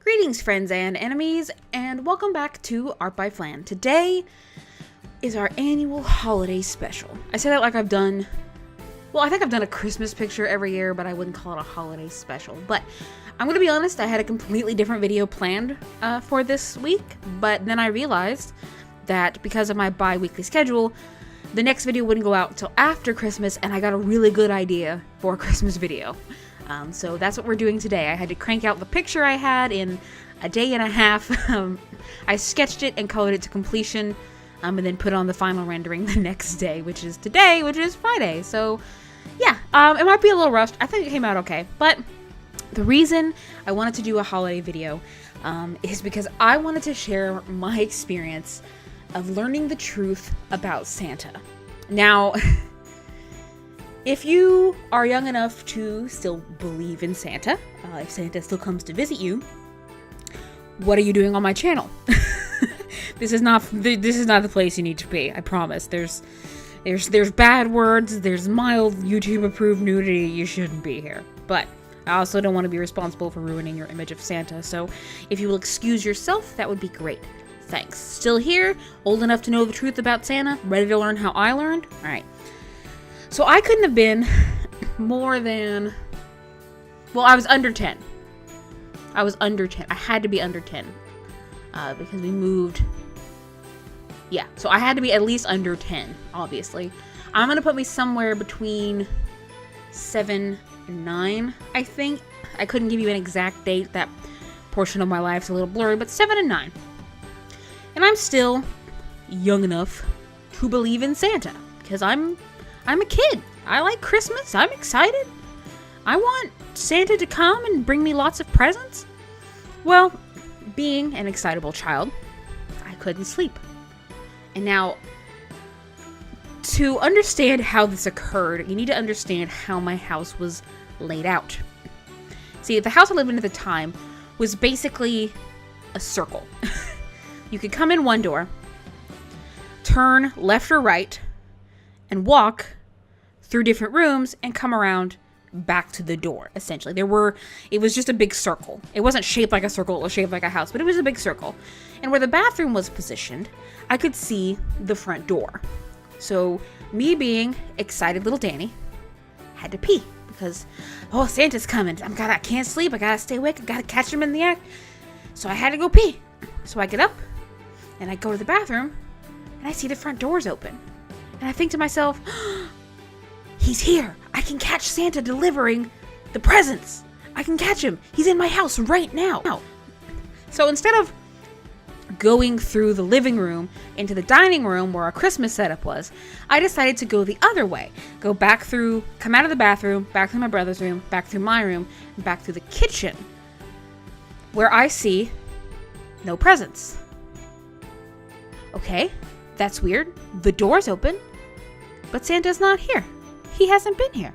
Greetings, friends and enemies, and welcome back to Art by Flan. Today is our annual holiday special. I say that like I've done, well, I think I've done a Christmas picture every year, but I wouldn't call it a holiday special. But I'm going to be honest, I had a completely different video planned for this week, but then I realized that because of my bi-weekly schedule, the next video wouldn't go out until after Christmas, and I got a really good idea for a Christmas video. So that's what we're doing today. I had to crank out the picture I had in a day and a half. I sketched it and colored it to completion, and then put on the final rendering the next day, which is today, which is Friday. So yeah, it might be a little rushed. I think it came out okay. But the reason I wanted to do a holiday video is because I wanted to share my experience of learning the truth about Santa. Now, if you are young enough to still believe in Santa, if Santa still comes to visit you, what are you doing on my channel? This is not the place you need to be. I promise. There's bad words. There's mild YouTube approved nudity. You shouldn't be here. But I also don't want to be responsible for ruining your image of Santa. So if you will excuse yourself, that would be great. Thanks. Still here, old enough to know the truth about Santa, ready to learn how I learned? All right. So I couldn't have been more than, well, I was under 10. I was under 10. I had to be under 10 because we moved. Yeah, so I had to be at least under 10, obviously. I'm going to put me somewhere between 7 and 9, I think. I couldn't give you an exact date. That portion of my life's a little blurry, but 7 and 9. And I'm still young enough to believe in Santa because I'm a kid. I like Christmas. I'm excited. I want Santa to come and bring me lots of presents. Well, being an excitable child, I couldn't sleep. And now, to understand how this occurred, you need to understand how my house was laid out. See, the house I lived in at the time was basically a circle. You could come in one door, turn left or right, and walk through different rooms and come around back to the door, essentially. It was just a big circle. It wasn't shaped like a circle, it was shaped like a house, but it was a big circle. And where the bathroom was positioned, I could see the front door. So, me being excited little Danny, had to pee because, oh, Santa's coming. I can't sleep, I gotta stay awake, I gotta catch him in the act. So I had to go pee. So I get up, and I go to the bathroom, and I see the front doors open. And I think to myself, he's here. I can catch Santa delivering the presents. I can catch him. He's in my house right now. So instead of going through the living room into the dining room where our Christmas setup was, I decided to go the other way. Come out of the bathroom, back through my brother's room, back through my room, and back through the kitchen, where I see no presents. Okay, that's weird. The door's open, but Santa's not here. He hasn't been here.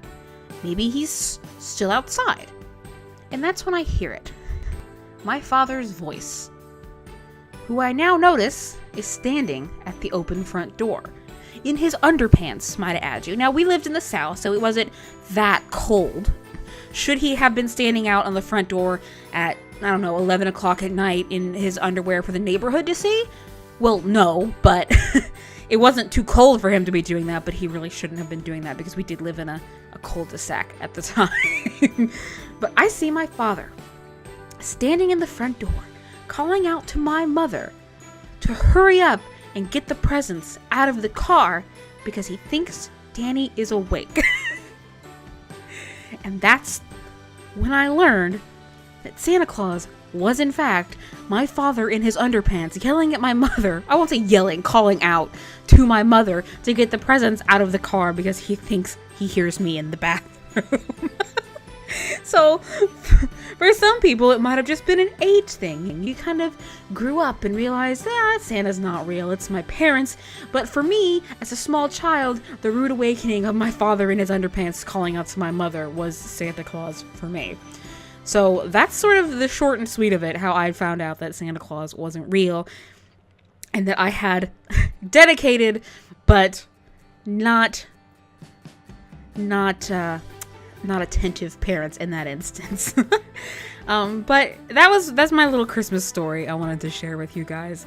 Maybe he's still outside. And that's when I hear it. My father's voice, who I now notice is standing at the open front door. In his underpants, might I add you. Now, we lived in the South, so it wasn't that cold. Should he have been standing out on the front door at, 11 o'clock at night in his underwear for the neighborhood to see? Well, no, but it wasn't too cold for him to be doing that, but he really shouldn't have been doing that because we did live in a cul-de-sac at the time. But I see my father standing in the front door, calling out to my mother to hurry up and get the presents out of the car because he thinks Danny is awake. And that's when I learned that Santa Claus was in fact my father in his underpants yelling at my mother. I won't say yelling, calling out to my mother to get the presents out of the car because he thinks he hears me in the bathroom. So for some people it might have just been an age thing. You kind of grew up and realized, Santa's not real, it's my parents. But for me, as a small child, the rude awakening of my father in his underpants calling out to my mother was Santa Claus for me. So that's sort of the short and sweet of it, how I found out that Santa Claus wasn't real and that I had dedicated but not attentive parents in that instance. But that's my little Christmas story I wanted to share with you guys.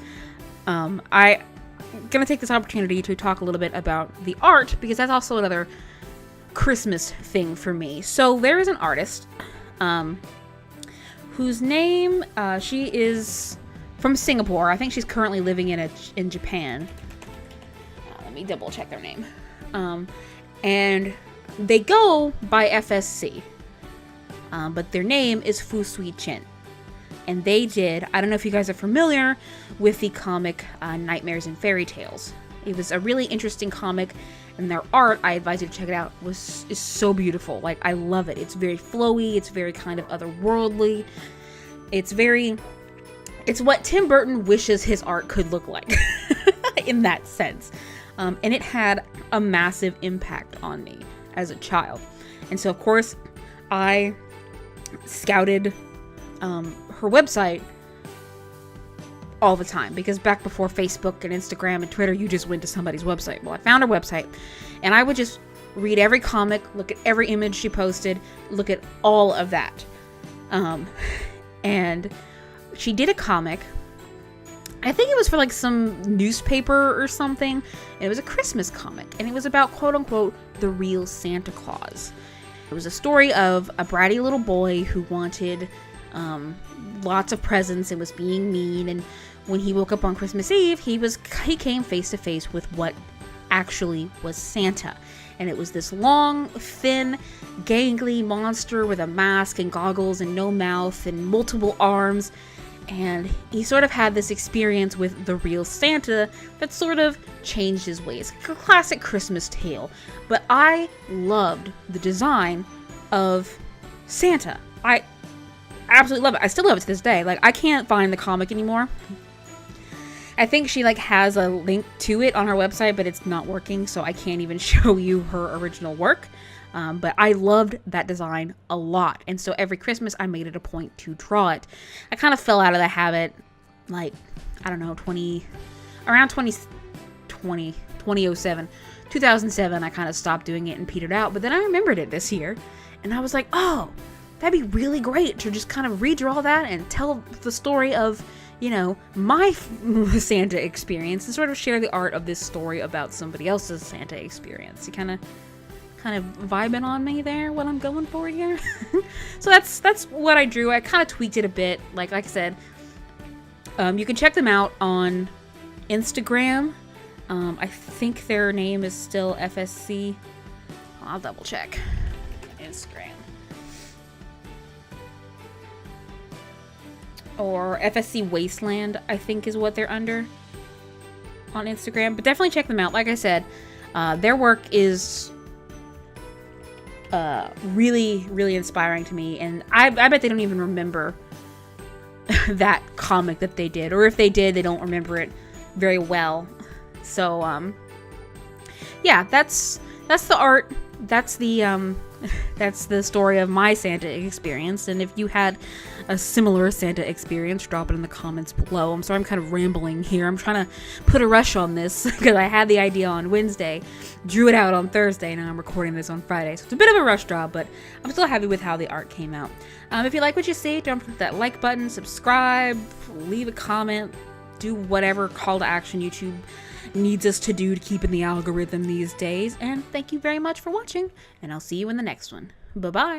I gonna take this opportunity to talk a little bit about the art, because that's also another Christmas thing for me. So there is an artist whose name, she is from Singapore. I think she's currently living in Japan. Let me double check their name. And they go by FSC, but their name is Fu Sui Chen. And they did, I don't know if you guys are familiar with the comic Nightmares and Fairy Tales. It was a really interesting comic, and their art, I advise you to check it out, is so beautiful. Like, I love it. It's very flowy, it's very kind of otherworldly. It's what Tim Burton wishes his art could look like, in that sense. And it had a massive impact on me as a child. And so, of course, I scouted her website all the time, because back before Facebook and Instagram and Twitter, you just went to somebody's website. Well, I found her website, and I would just read every comic, look at every image she posted, look at all of that. And she did a comic, I think it was for like some newspaper or something, and it was a Christmas comic, and it was about, quote unquote, the real Santa Claus. It was a story of a bratty little boy who wanted lots of presents and was being mean, and when he woke up on Christmas Eve, he came face to face with what actually was Santa. And it was this long, thin, gangly monster with a mask and goggles and no mouth and multiple arms. And he sort of had this experience with the real Santa that sort of changed his ways. A classic Christmas tale. But I loved the design of Santa. I absolutely love it. I still love it to this day. Like, I can't find the comic anymore. I think she has a link to it on her website, but it's not working, so I can't even show you her original work. But I loved that design a lot, and so every Christmas I made it a point to draw it. I kind of fell out of the habit, I don't know, around 2007, I kind of stopped doing it and petered out. But then I remembered it this year, and I was like, oh, that'd be really great to just kind of redraw that and tell the story of, my Santa experience, and sort of share the art of this story about somebody else's Santa experience. You kind of vibing on me there, what I'm going for here. So that's what I drew. I kind of tweaked it a bit. Like I said, you can check them out on Instagram. I think their name is still FSC. I'll double check. Instagram. Or FSC Wasteland, I think is what they're under on Instagram. But definitely check them out. Like I said, their work is really, really inspiring to me. And I bet they don't even remember that comic that they did. Or if they did, they don't remember it very well. So, yeah, that's the art. That's the story of my Santa experience. And if you had a similar Santa experience, drop it in the comments below. I'm sorry I'm kind of rambling here. I'm trying to put a rush on this because I had the idea on Wednesday, drew it out on Thursday, and now I'm recording this on Friday. So it's a bit of a rush job, but I'm still happy with how the art came out. If you like what you see, don't forget that like button, subscribe, leave a comment, do whatever call to action YouTube needs us to do to keep in the algorithm these days. And thank you very much for watching, and I'll see you in the next one. Bye-bye.